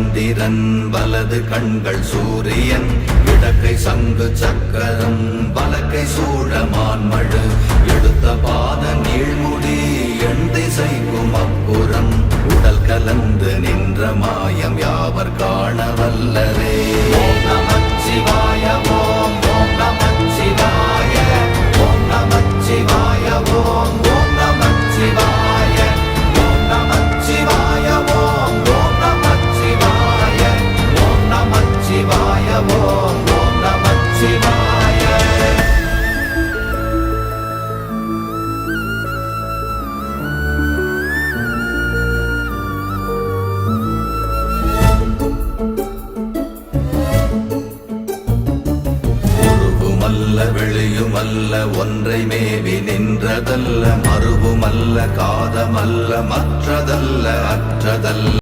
சந்திரன் வலது கண்கள் சூரியன் இடக்கை சங்கு சக்கரம் வலக்கை சூழமான்மழு எடுத்த பாத நீழ்முடி எண் திசைக்கும் அப்புறம் உடல் கலந்து நின்ற மாயம் யாவர் காண வல்லரே. ஓம் நமச்சிவாய ஓம் ஓம் நமச்சிவாய ஓம் நமச்சிவாய ஓம் ஓம் நமச்சிவாய ஓம் நமச்சிவாய ஓம் ஓம் நமச்சிவாய ஓம் நமச்சிவாய ஓம் ஓம் நமச்சிவாய. வெளியுமல்ல ஒன்றை மேவி நின்றதல்ல மறுவுமல்ல காதமல்ல மற்றதல்ல அற்றதல்ல